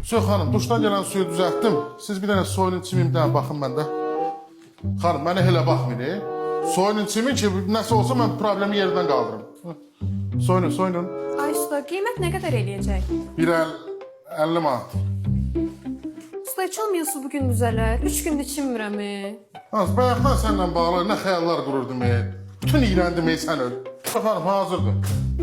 Söz xanım, duşdan gələn suyu düzəltdim. Siz bir dənə soyunun çimimdən baxın məndə. Xanım, mənə elə baxmayın. Soyunun çimin ki, nəsə olsa mən problemi yerdən qaldırım. Soyunun, soyunun. Ay usta, qiymət nə qədər eləyəcək? Bir 50 manat. Usta, heç olmuyorsa bugün düzələr. 3 gündür çinmirəm. Hans, bayaqdan səninlə bağlı nə xəyallar qururdum. Bütün iyrəndim sən öl. Xanım, hazırdır.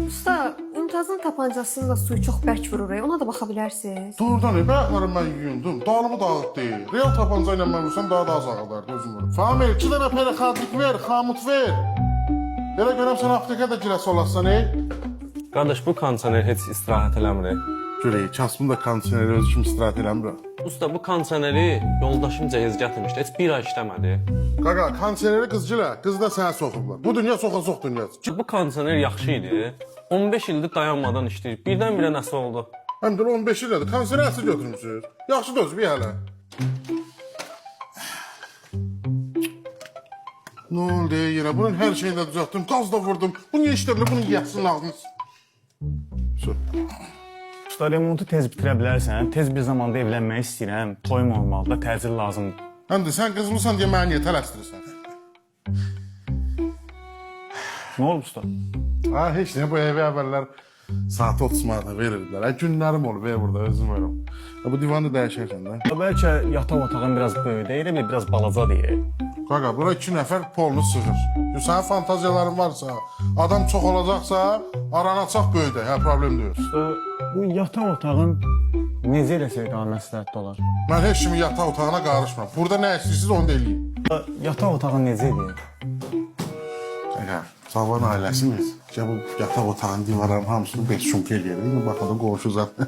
Usta, Mümtazın tapancasında suyu çox bərk vurur. Ona da baxa bilərsiniz. Doğrudan, bayaqlarım mən yuyundum. Dağılımı dağıt deyil. Real tapanca ilə mən vursam daha da az ağlardı özüm vurum. Famil, 2 dənə pərəxadlik ver, xamut ver. Elə görəm sən aptekə də girəsi olasın, Qardaş, bu kondisioner heç istirahət eləmir. Görək, kasbım da kondisioneri özü kimi istirahət eləmir. Usta, bu kondisioneri yoldaşım cəyiz gətirmişdi. Heç bir ay işləmədi. Qaqa, kondisioneri qızcıla, qız da sənə soxublar. Bu dünya soxa-sox dünyası. Bu kondisioner yaxşı idi. 15 ildir dayanmadan işləyir. Birdən-birə nəsə oldu? Həm də 15 ildir kondisioneri əsir götürmüsünüz. Yaxşı da özü bir hələ. Nə oldu yenə? Bunun hər şeyini də düzəltdim, qaz da vurdum. Bu niyə işləmir? Bunu yəsin ağzınız. Usta, remontu tez bitirə bilərsən. Tez bir zamanda evlənmək istəyirəm. Toyum olmalıdır, təcil lazımdır. Həm də sən qızmısan deyə məni niyə tələsdirirsən? Nə olub usta? Ha, heç nə, bu evi əvvəllər saat 30 manata verirdilər. Günlərim olub burada, özüm ölüm. Bu divanı dəyişərsən də. Bəlkə yataq otağın biraz böyük deyil, biraz balaca deyil. Qaqa, bura 2 nəfər polunu sığır. Sənin fantaziyaların varsa, adam çox olacaqsa, aranacaq böyükdə, problem deyil. Usta, bu yataq otağın necə eləsək daha məsləhətli olar? Mən heç kimi yataq otağına qarışmam. Burada nə istəyirsiniz, onu da eləyin. Yataq otağı necə edir? Qaqa, Cavan ailəsiniz. Bu yataq otağının divarların hamısını 5 şunk eləyir. Baxada qonşu zaten.